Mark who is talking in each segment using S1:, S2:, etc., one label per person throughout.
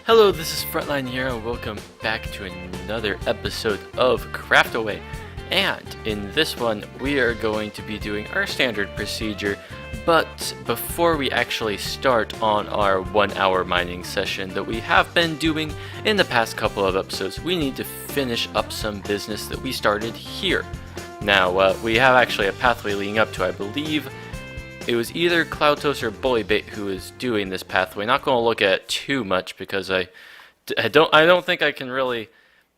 S1: Hello, this is Frontline here, and welcome back to another episode of Craftaway. And in this one, we are going to be doing our standard procedure, but before we actually start on our 1 hour mining session that we have been doing in the past couple of episodes, we need to finish up some business that we started here. Now, we have actually a pathway leading up to, I believe, it was either Cloudtoast or Bullybait who was doing this pathway. Not going to look at it too much because I don't think I can really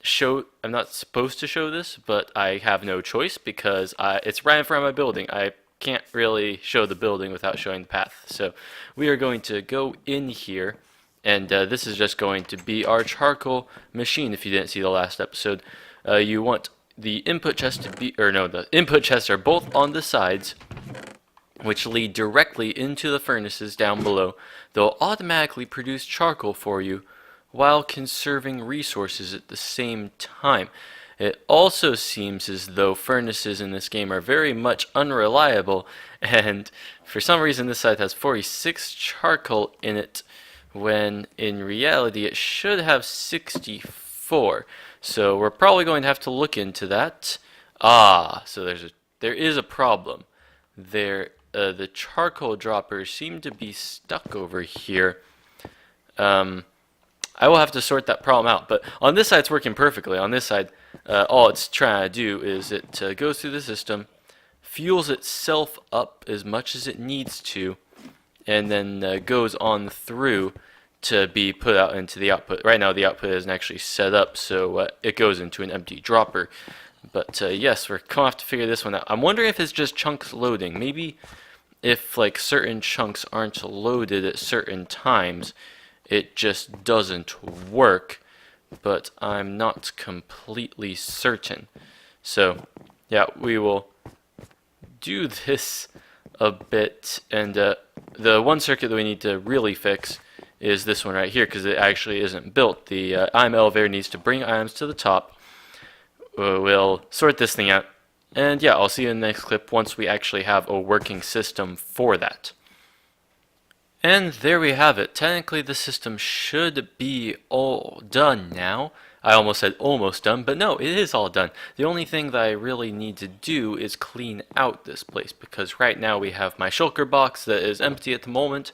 S1: show. I'm not supposed to show this, but I have no choice because it's right in front of my building. I can't really show the building without showing the path. So we are going to go in here, and this is just going to be our charcoal machine. If you didn't see the last episode, you want the input chest to be, or no, the input chests are both on the sides, which lead directly into the furnaces down below. They'll automatically produce charcoal for you while conserving resources at the same time. It also seems as though furnaces in this game are very much unreliable, and for some reason this side has 46 charcoal in it, when in reality it should have 64. So we're probably going to have to look into that. So there is a problem. The charcoal droppers seem to be stuck over here. I will have to sort that problem out, but on this side it's working perfectly. On this side, all it's trying to do is it goes through the system, fuels itself up as much as it needs to, and then goes on through to be put out into the output. Right now the output isn't actually set up, so it goes into an empty dropper. But yes, we're going to have to figure this one out. I'm wondering if it's just chunks loading. Maybe if like certain chunks aren't loaded at certain times, it just doesn't work. But I'm not completely certain. So yeah, we will do this a bit. And the one circuit that we need to really fix is this one right here, because it actually isn't built. The IM elevator needs to bring items to the top. We'll sort this thing out, and yeah, I'll see you in the next clip once we actually have a working system for that. And there we have it. Technically the system should be all done now. I almost said almost done, but no, it is all done. The only thing that I really need to do is clean out this place, because right now we have my shulker box that is empty at the moment.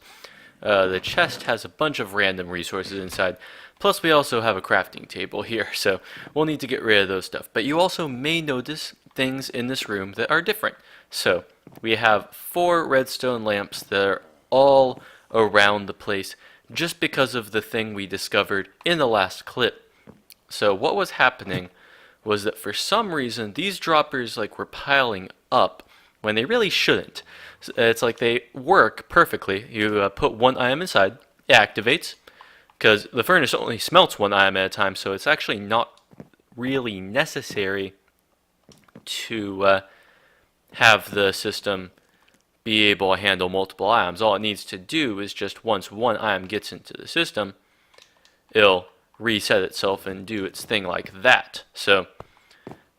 S1: The chest has a bunch of random resources inside. Plus we also have a crafting table here, so we'll need to get rid of those stuff. But you also may notice things in this room that are different. So we have 4 redstone lamps that are all around the place just because of the thing we discovered in the last clip. So what was happening was that for some reason these droppers were piling up when they really shouldn't. It's like they work perfectly. You put one item inside, it activates, because the furnace only smelts one item at a time, so it's actually not really necessary to have the system be able to handle multiple items. All it needs to do is just once one item gets into the system, it'll reset itself and do its thing like that. So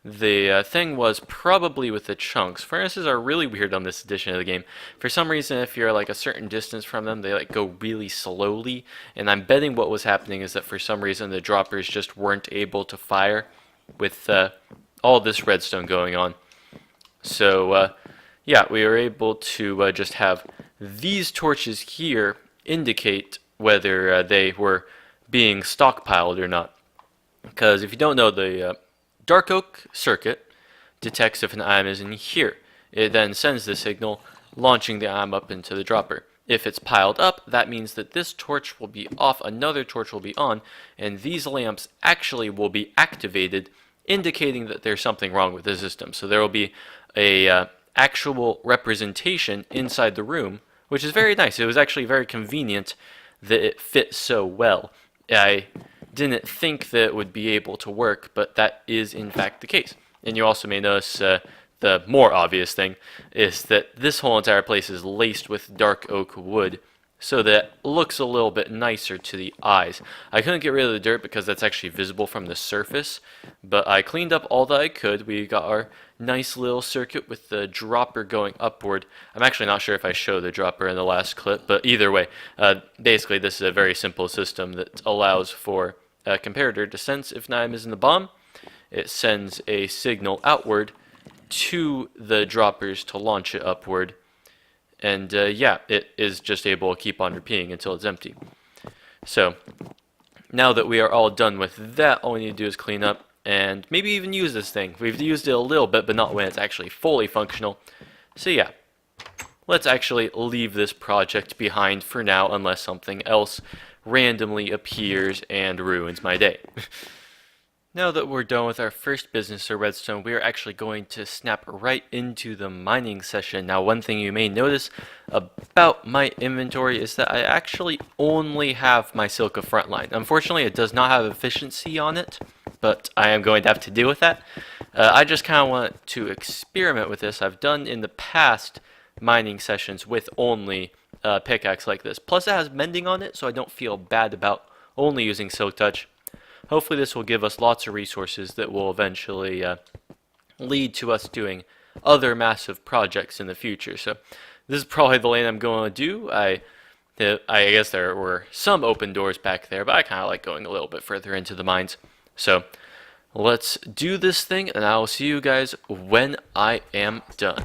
S1: the thing was probably with the chunks. Furnaces are really weird on this edition of the game. For some reason, if you're a certain distance from them, they go really slowly. And I'm betting what was happening is that for some reason the droppers just weren't able to fire with all this redstone going on. So yeah, we were able to just have these torches here indicate whether they were being stockpiled or not. Because if you don't know, the dark oak circuit detects if an item is in here. It then sends the signal, launching the item up into the dropper. If it's piled up, that means that this torch will be off, another torch will be on, and these lamps actually will be activated, indicating that there's something wrong with the system. So there will be a actual representation inside the room, which is very nice. It was actually very convenient that it fit so well. I didn't think that it would be able to work, but that is in fact the case. And you also may notice the more obvious thing is that this whole entire place is laced with dark oak wood, so that it looks a little bit nicer to the eyes. I couldn't get rid of the dirt because that's actually visible from the surface, but I cleaned up all that I could. We got our nice little circuit with the dropper going upward. I'm actually not sure if I showed the dropper in the last clip, but either way, basically this is a very simple system that allows for a comparator to sense if Nime is in the bomb. It sends a signal outward to the droppers to launch it upward. And yeah, it is just able to keep on repeating until it's empty. So now that we are all done with that, all we need to do is clean up and maybe even use this thing. We've used it a little bit, but not when it's actually fully functional. So yeah, let's actually leave this project behind for now, unless something else randomly appears and ruins my day. Now that we're done with our first business of redstone, we are actually going to snap right into the mining session. Now, one thing you may notice about my inventory is that I actually only have my Silica Frontline. Unfortunately, it does not have efficiency on it, but I am going to have to deal with that. I just kind of want to experiment with this. I've done in the past mining sessions with only pickaxe like this. Plus, it has mending on it, so I don't feel bad about only using Silk Touch. Hopefully this will give us lots of resources that will eventually lead to us doing other massive projects in the future. So this is probably the lane I'm going to do. I guess there were some open doors back there, but I kind of like going a little bit further into the mines. So let's do this thing, and I will see you guys when I am done.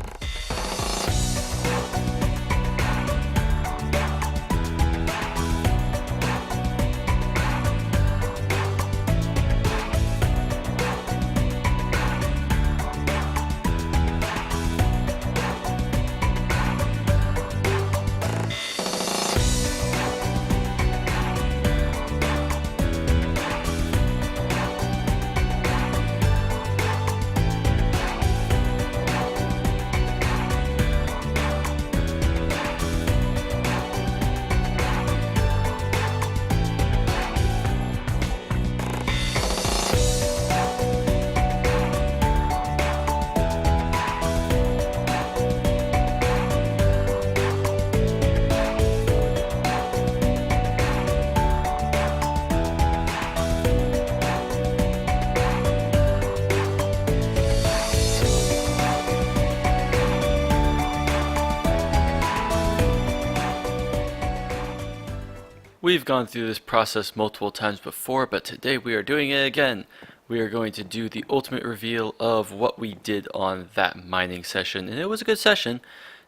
S1: We've gone through this process multiple times before, but today we are doing it again. We are going to do the ultimate reveal of what we did on that mining session, and it was a good session.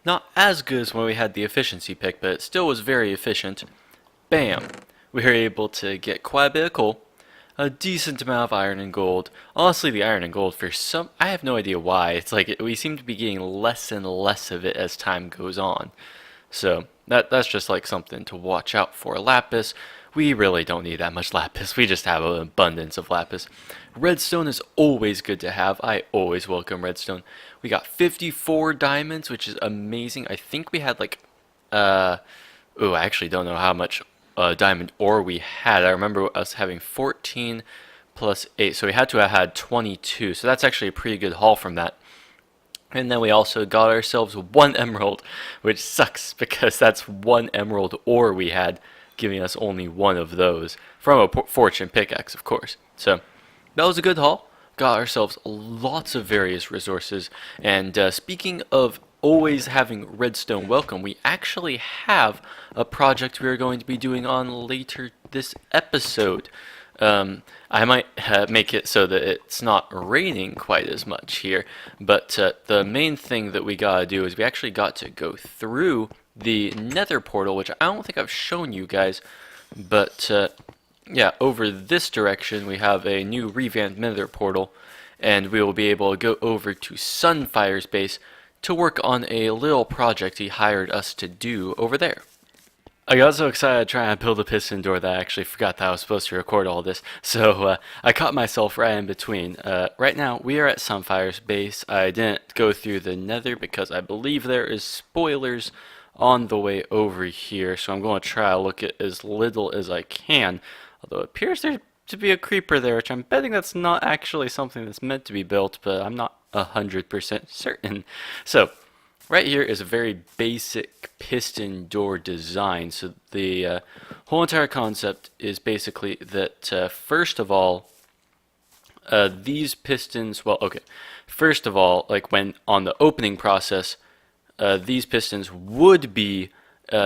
S1: Not as good as when we had the efficiency pick, but it still was very efficient. Bam! We were able to get quite a bit of coal, a decent amount of iron and gold. Honestly, the iron and gold, for some, I have no idea why. It's like we seem to be getting less and less of it as time goes on. So that's just like something to watch out for. Lapis, we really don't need that much lapis. We just have an abundance of lapis. Redstone is always good to have. I always welcome redstone. We got 54 diamonds, which is amazing. I think we had like, I actually don't know how much diamond ore we had. I remember us having 14 plus 8, so we had to have had 22. So that's actually a pretty good haul from that. And then we also got ourselves 1 emerald, which sucks because that's 1 emerald ore we had, giving us only 1 of those from a fortune pickaxe, of course. So that was a good haul. Got ourselves lots of various resources. And speaking of always having redstone welcome, we actually have a project we are going to be doing on later this episode. I might make it so that it's not raining quite as much here, but the main thing that we gotta do is we actually got to go through the nether portal, which I don't think I've shown you guys, but yeah, over this direction we have a new revamped nether portal, and we will be able to go over to Sunfire's base to work on a little project he hired us to do over there. I got so excited trying to build a piston door that I actually forgot that I was supposed to record all this, so I caught myself right in between. Right now, we are at Sunfire's base. I didn't go through the nether because I believe there is spoilers on the way over here, so I'm going to try to look at as little as I can, although it appears there to be a creeper there, which I'm betting that's not actually something that's meant to be built, but I'm not 100% certain. So right here is a very basic piston door design. So the whole entire concept is basically that first of all, these pistons, well, okay. First of all, like when on the opening process, these pistons would be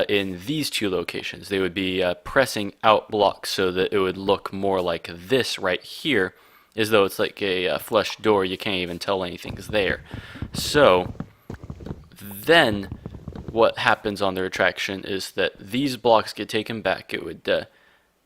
S1: in these two locations. They would be pressing out blocks so that it would look more like this right here, as though it's like a flush door. You can't even tell anything's there. So then what happens on the retraction is that these blocks get taken back. It would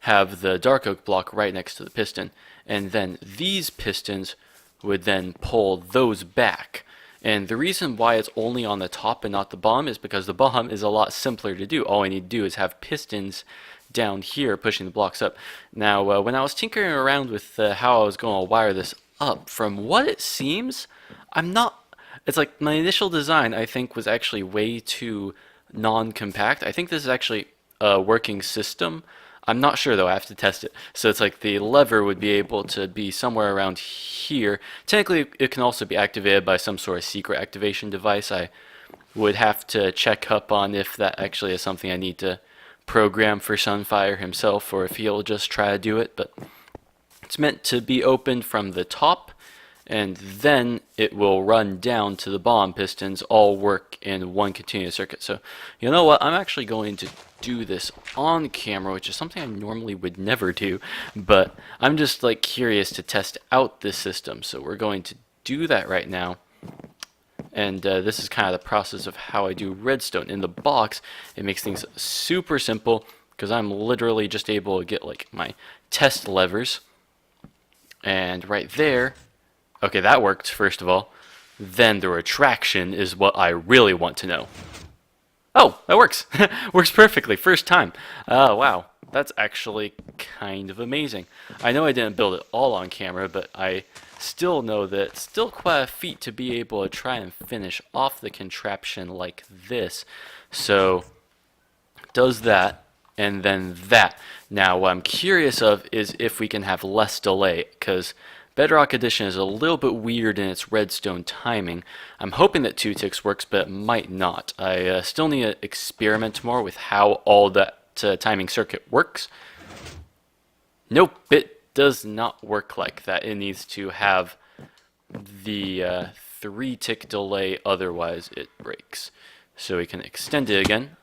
S1: have the dark oak block right next to the piston, and then these pistons would then pull those back. And the reason why it's only on the top and not the bottom is because the bottom is a lot simpler to do. All I need to do is have pistons down here pushing the blocks up. Now, when I was tinkering around with how I was going to wire this up, from what it seems, it's like my initial design, I think, was actually way too non-compact. I think this is actually a working system. I'm not sure though, I have to test it. So it's like the lever would be able to be somewhere around here. Technically, it can also be activated by some sort of secret activation device. I would have to check up on if that actually is something I need to program for Sunfire himself, or if he'll just try to do it. But it's meant to be opened from the top, and then it will run down to the bottom pistons, all work in one continuous circuit. So, you know what, I'm actually going to do this on camera, which is something I normally would never do, but I'm just like curious to test out this system, so we're going to do that right now. And this is kind of the process of how I do redstone. In the box, it makes things super simple, because I'm literally just able to get like my test levers, and right there, okay, that worked, first of all. Then the retraction is what I really want to know. Oh, that works. Works perfectly, first time. Oh, wow. That's actually kind of amazing. I know I didn't build it all on camera, but I still know that it's still quite a feat to be able to try and finish off the contraption like this. So, does that, and then that. Now, what I'm curious of is if we can have less delay, because Bedrock Edition is a little bit weird in its redstone timing. I'm hoping that 2 ticks works, but it might not. I still need to experiment more with how all that timing circuit works. Nope, it does not work like that. It needs to have the 3 tick delay, otherwise it breaks. So we can extend it again.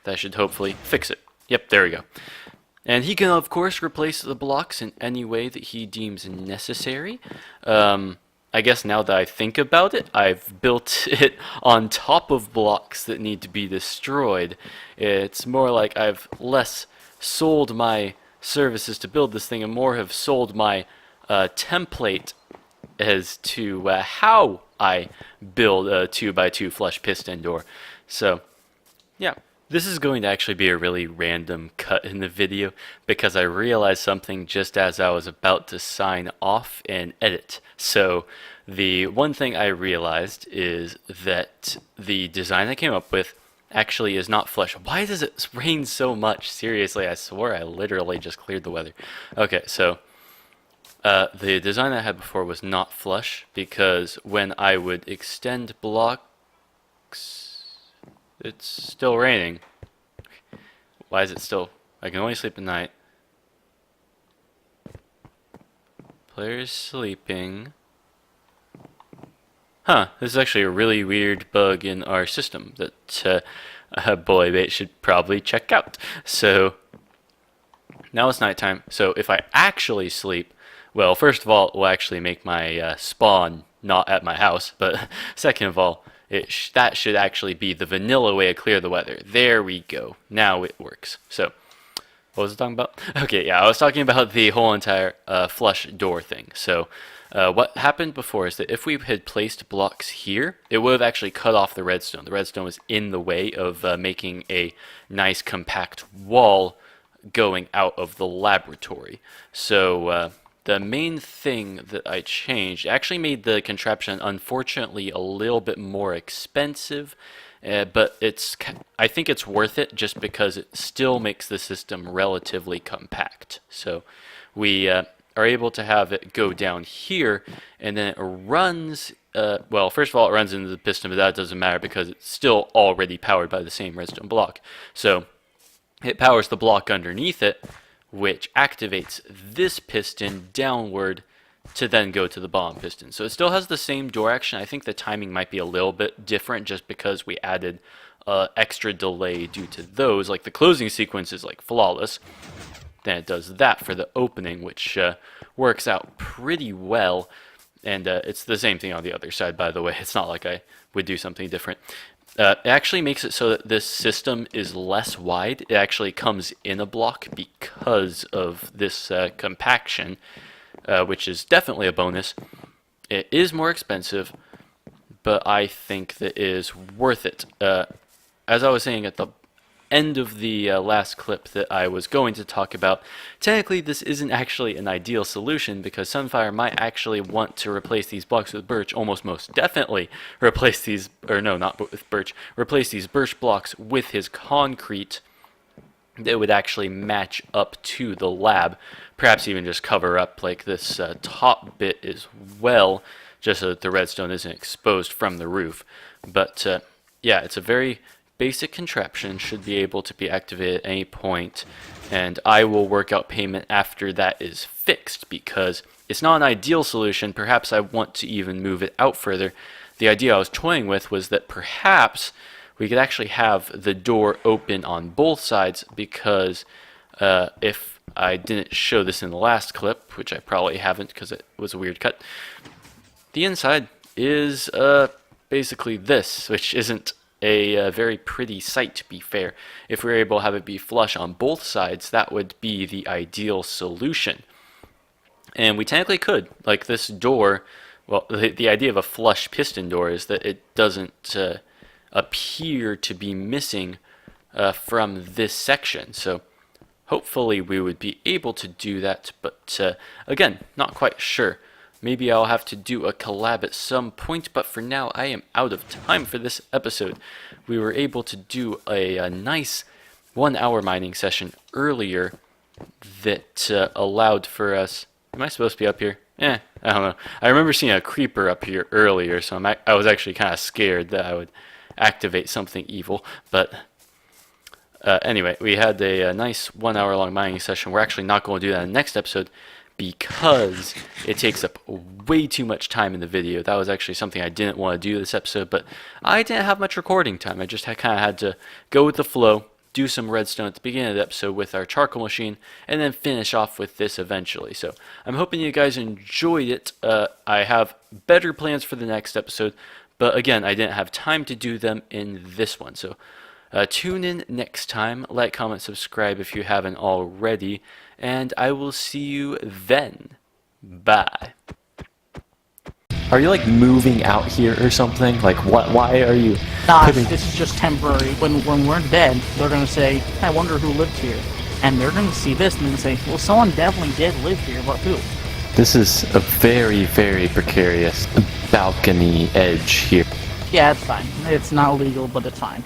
S1: That should hopefully fix it. Yep, there we go. And he can, of course, replace the blocks in any way that he deems necessary. I guess now that I think about it, I've built it on top of blocks that need to be destroyed. It's more like I've less sold my services to build this thing and more have sold my template as to how I build a 2x2 flush piston door. So, yeah. This is going to actually be a really random cut in the video because I realized something just as I was about to sign off and edit. So the one thing I realized is that the design I came up with actually is not flush. Why does it rain so much? Seriously, I swore I literally just cleared the weather. Okay, so the design I had before was not flush because when I would extend blocks, it's still raining. Why is it still? I can only sleep at night. Player's sleeping. Huh, this is actually a really weird bug in our system that Boybait should probably check out. So, now it's nighttime. So if I actually sleep, well, first of all, it will actually make my spawn not at my house. But second of all, that should actually be the vanilla way to clear the weather. There we go. Now it works. So, what was I talking about? Okay, yeah, I was talking about the whole entire flush door thing. So, what happened before is that if we had placed blocks here, it would have actually cut off the redstone. The redstone was in the way of making a nice compact wall going out of the laboratory. So, the main thing that I changed actually made the contraption, unfortunately, a little bit more expensive, but I think it's worth it just because it still makes the system relatively compact. So we are able to have it go down here, and then it runs, well, first of all, it runs into the piston, but that doesn't matter because it's still already powered by the same redstone block. So it powers the block underneath it, which activates this piston downward to then go to the bottom piston. So it still has the same door action. I think the timing might be a little bit different just because we added extra delay due to those. Like the closing sequence is like flawless. Then it does that for the opening, which works out pretty well. And it's the same thing on the other side, by the way. It's not like I would do something different. It actually makes it so that this system is less wide. It actually comes in a block because of this compaction, which is definitely a bonus. It is more expensive, but I think that it is worth it. As I was saying at the end of the last clip that I was going to talk about, technically this isn't actually an ideal solution because Sunfire might actually want to replace these blocks with birch, almost most definitely replace these, or no, not with birch, replace these birch blocks with his concrete that would actually match up to the lab, perhaps even just cover up like this top bit as well, just so that the redstone isn't exposed from the roof. But yeah, it's a very basic contraption, should be able to be activated at any point, and I will work out payment after that is fixed because it's not an ideal solution. Perhaps I want to even move it out further. The idea I was toying with was that perhaps we could actually have the door open on both sides because if I didn't show this in the last clip, which I probably haven't because it was a weird cut, the inside is basically this, which isn't a very pretty sight, to be fair. If we were able to have it be flush on both sides, that would be the ideal solution. And we technically could. Like this door, well, the idea of a flush piston door is that it doesn't appear to be missing from this section. So hopefully we would be able to do that, but again, not quite sure. Maybe I'll have to do a collab at some point, but for now I am out of time for this episode. We were able to do a nice 1 hour mining session earlier that allowed for us... Am I supposed to be up here? I don't know. I remember seeing a creeper up here earlier, so I was actually kind of scared that I would activate something evil. But anyway, we had a nice 1 hour long mining session. We're actually not going to do that in the next episode, because it takes up way too much time in the video. That was actually something I didn't want to do this episode, but I didn't have much recording time. I just kind of had to go with the flow, do some redstone at the beginning of the episode with our charcoal machine, and then finish off with this eventually. So I'm hoping you guys enjoyed it. I have better plans for the next episode, but again, I didn't have time to do them in this one. So tune in next time. Like, comment, subscribe if you haven't already. And I will see you then. Bye.
S2: Are you like moving out here or something? Like what? Why are you?
S3: Nah, this is just temporary. When we're dead, they're gonna say, "I wonder who lived here," and they're gonna see this and then say, "Well, someone definitely did live here, but who?"
S2: This is a very, very precarious balcony edge here.
S3: Yeah, it's fine. It's not legal, but it's fine.